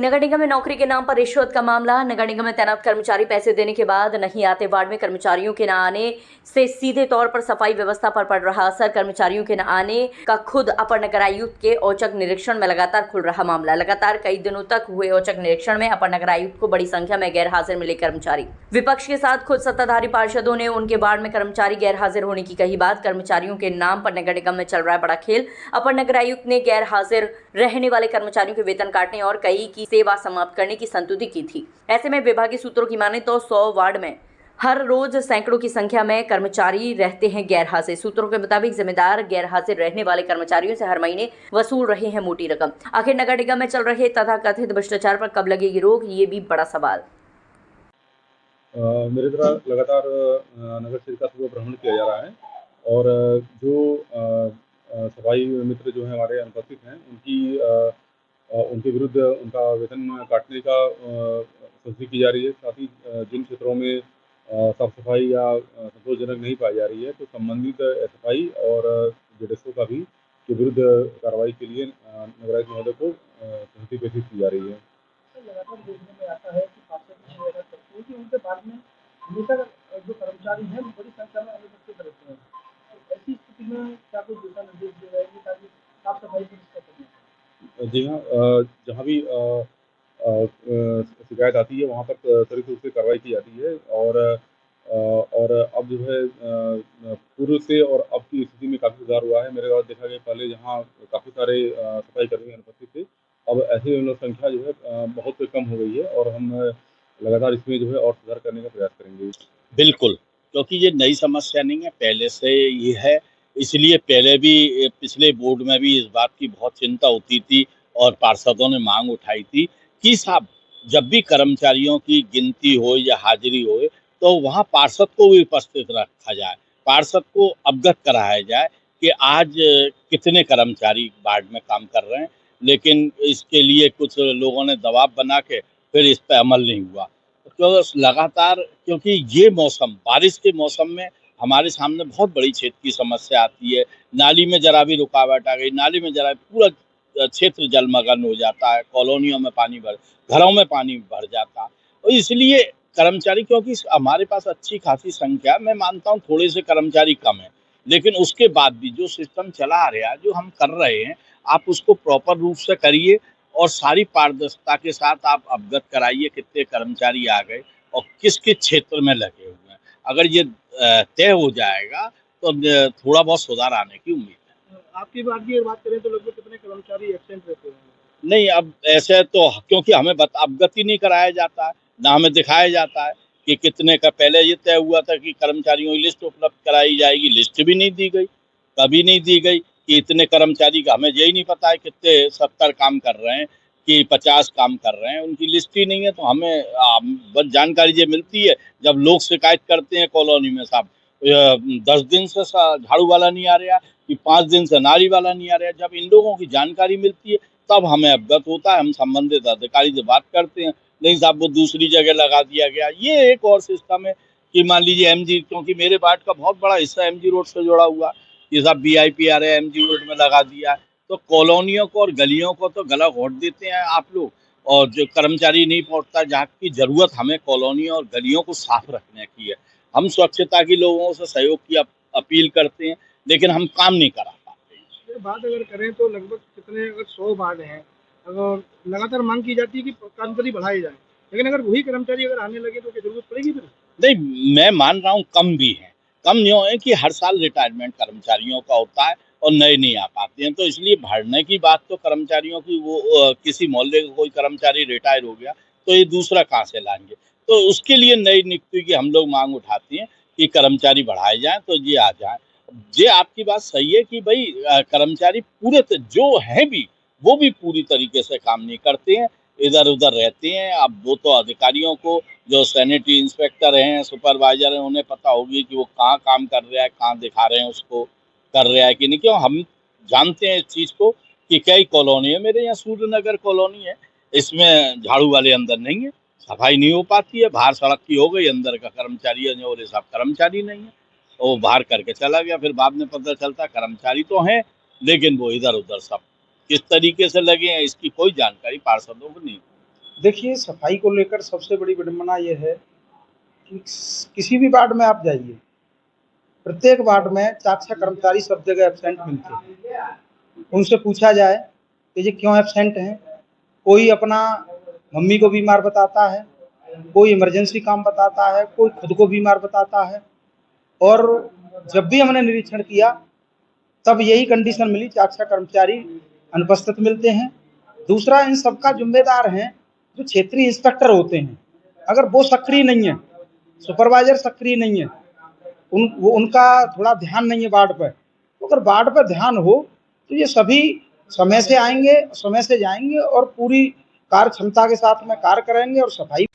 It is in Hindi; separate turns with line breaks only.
नगर निगम में नौकरी के नाम पर रिश्वत का मामला। नगर निगम में तैनात कर्मचारी पैसे देने के बाद नहीं आते। वार्ड में कर्मचारियों के न आने से सीधे तौर पर सफाई व्यवस्था पर पड़ रहा असर। कर्मचारियों के न आने का खुद अपर नगर आयुक्त के औचक निरीक्षण में लगातार खुल रहा मामला। लगातार कई दिनों तक हुए औचक निरीक्षण में अपर नगर आयुक्त को बड़ी संख्या में गैर हाजिर मिले कर्मचारी। विपक्ष के साथ खुद सत्ताधारी पार्षदों ने उनके वार्ड में कर्मचारी गैर हाजिर होने की कही बात। कर्मचारियों के नाम पर नगर निगम में चल रहा है बड़ा खेल। अपर नगर आयुक्त ने गैर हाजिर रहने वाले कर्मचारियों के वेतन काटने और कई की सेवा समाप्त करने की संतुति की थी। ऐसे में विभागीय सूत्रों की माने तो 100 वार्ड में हर रोज सैकड़ों की संख्या में कर्मचारी रहते हैं गैर हाजिर। सूत्रों के मुताबिक जिम्मेदार गैर हाजिर रहने वाले कर्मचारियों से हर महीने वसूल रहे हैं मोटी रकम। आखिर नगर निगम में चल रहे तथाकथित भ्रष्टाचार पर कब लगेगी रोक, ये भी बड़ा सवाल।
मेरे द्वारा लगातार नगर क्षेत्र का भ्रमण किया जा रहा है और जो सफाई मित्र जो हैं हमारे अनुपस्थित हैं उनके विरुद्ध उनका वेतन काटने का संस्था की जा रही है। साथ ही जिन क्षेत्रों में साफ सफाई या संतोषजनक नहीं पाई जा रही है तो संबंधित एसएफआई और जेडीएसओ का भी के विरुद्ध कार्रवाई के लिए नगर आयुक्त महोदय को संस्था प्रेषित की जा रही है।
लगातार देखने में आता है कि पार्षद करते हैं कि उनके बाद में हमेशा जो कर्मचारी हैं बड़ी संख्या में अनुपस्थित रहते हैं। तो ऐसी स्थिति में क्या कोई दिशा निर्देश दिए जाएंगे ताकि साफ सफाई सुनिश्चित करें?
जी हाँ, जहाँ भी शिकायत आती है वहाँ पर त्वरित रूप से कार्रवाई की जाती है और अब जो है पूर्व से और अब की स्थिति में काफ़ी सुधार हुआ है। मेरे द्वारा देखा गया पहले जहाँ काफ़ी सारे सफाई कर्मी अनुपस्थित थे, अब ऐसे संख्या जो है बहुत कम हो गई है और हम लगातार इसमें जो है और सुधार करने का प्रयास करेंगे।
बिल्कुल, क्योंकि ये नई समस्या नहीं है, पहले से ये है। इसलिए पहले भी पिछले बोर्ड में भी इस बात की बहुत चिंता होती थी और पार्षदों ने मांग उठाई थी कि साहब जब भी कर्मचारियों की गिनती हो या हाजिरी हो तो वहाँ पार्षद को भी उपस्थित रखा जाए, पार्षद को अवगत कराया जाए कि आज कितने कर्मचारी वार्ड में काम कर रहे हैं। लेकिन इसके लिए कुछ लोगों ने दबाव बना के फिर इस पर अमल नहीं हुआ। तो लगातार क्योंकि ये मौसम बारिश के मौसम में हमारे सामने बहुत बड़ी क्षेत्र की समस्या आती है। नाली में जरा भी रुकावट आ गई, नाली में जरा पूरा क्षेत्र जलमग्न हो जाता है, कॉलोनियों में पानी भर, घरों में पानी भर जाता है। और इसलिए कर्मचारी, क्योंकि हमारे पास अच्छी खासी संख्या, मैं मानता हूँ थोड़े से कर्मचारी कम है, लेकिन उसके बाद भी जो सिस्टम चला आ रहा है, जो हम कर रहे हैं, आप उसको प्रॉपर रूप से करिए और सारी पारदर्शिता के साथ आप अवगत कराइए कितने कर्मचारी आ गए और किस किस क्षेत्र में लगे हुए हैं। अगर ये तय हो जाएगा तो थोड़ा बहुत सुधार आने की उम्मीद है।
आपकी बात करें तो लगभग कितने कर्मचारी एब्सेंट रहते हैं?
नहीं, अब ऐसे तो क्योंकि हमें अवगत ही नहीं कराया जाता है, ना हमें दिखाया जाता है कि कितने का। पहले ये तय हुआ था कि कर्मचारियों की लिस्ट उपलब्ध कराई जाएगी, लिस्ट भी नहीं दी गई, कभी नहीं दी गई कि इतने कर्मचारी का। हमें यही नहीं पता है कितने 70 काम कर रहे हैं कि 50 काम कर रहे हैं, उनकी लिस्ट ही नहीं है। तो हमें बस जानकारी ये मिलती है जब लोग शिकायत करते हैं कॉलोनी में, साहब 10 दिन से झाड़ू वाला नहीं आ रहा, कि 5 दिन से नाली वाला नहीं आ रहा। जब इन लोगों की जानकारी मिलती है तब हमें अवगत होता है, हम संबंधित अधिकारी से बात करते हैं। नहीं साहब वो दूसरी जगह लगा दिया गया। ये एक और सिस्टम है कि मान लीजिए एमजी, क्योंकि मेरे वार्ड का बहुत बड़ा हिस्सा एमजी रोड से जुड़ा हुआ, ये सब वीआईपी आ रहे हैं एमजी रोड में लगा दिया है। तो कॉलोनियों को और गलियों को तो गला घोट देते हैं आप लोग, और जो कर्मचारी नहीं पहुंचता, जहाँ की जरूरत हमें कॉलोनियों और गलियों को साफ रखने की है। हम स्वच्छता की लोगों से सहयोग की अपील करते हैं, लेकिन हम काम नहीं करा पाते।
ये बात अगर करें तो लगभग कितने, अगर 100 वार्ड हैं, अगर लगातार मांग की जाती है कि कर्मचारी बढ़ाए जाए, लेकिन अगर वही कर्मचारी अगर आने लगे तो क्या जरूरत पड़ेगी फिर?
नहीं, मैं मान रहा हूँ कम भी है, कम नहीं है कि हर साल रिटायरमेंट कर्मचारियों का होता है और नए नहीं आ पाते हैं। तो इसलिए भरने की बात तो कर्मचारियों की, वो किसी मोहल्ले का कोई कर्मचारी रिटायर हो गया तो ये दूसरा कहाँ से लाएंगे। तो उसके लिए नई नियुक्ति की हम लोग मांग उठाते हैं कि कर्मचारी बढ़ाए जाएं तो ये आ जाए। ये आपकी बात सही है कि भाई कर्मचारी पूरे जो है भी वो भी पूरी तरीके से काम नहीं करते हैं, इधर उधर रहते हैं। अब वो तो अधिकारियों को, जो सैनिटरी इंस्पेक्टर हैं, सुपरवाइजर हैं, उन्हें पता होगी कि वो कहाँ काम कर रहा है, कहाँ दिखा रहे हैं उसको, कर रहा है कि नहीं। क्यों हम जानते हैं इस चीज़ को कि कई कॉलोनी है, मेरे यहाँ सूर्यनगर कॉलोनी है, इसमें झाड़ू वाले अंदर नहीं है, सफाई नहीं हो पाती है। बाहर सड़क की हो गई, अंदर का कर्मचारी है और सब कर्मचारी नहीं है, वो बाहर करके चला गया। फिर बाद में पता चलता कर्मचारी तो हैं लेकिन वो इधर उधर सब किस तरीके से लगे हैं इसकी कोई जानकारी पार्षदों को नहीं।
देखिए, सफाई को लेकर सबसे बड़ी विडंबना ये है कि किसी भी वार्ड में आप जाइए, प्रत्येक वार्ड में 4-6 कर्मचारी सब जगह एब्सेंट मिलते हैं। उनसे पूछा जाए कि ये क्यों एब्सेंट हैं? कोई अपना मम्मी को बीमार बताता है, कोई इमरजेंसी काम बताता है, कोई खुद को बीमार बताता है। और जब भी हमने निरीक्षण किया तब यही कंडीशन मिली, 4-6 कर्मचारी अनुपस्थित मिलते हैं। दूसरा, इन सबका जिम्मेदार हैं जो क्षेत्रीय इंस्पेक्टर होते हैं। अगर वो सक्रिय नहीं है, सुपरवाइजर सक्रिय नहीं है, उनका थोड़ा ध्यान नहीं है वार्ड पर, तो अगर वार्ड पर ध्यान हो तो ये सभी समय से आएंगे, समय से जाएंगे और पूरी कार्य क्षमता के साथ में कार्य करेंगे और सफाई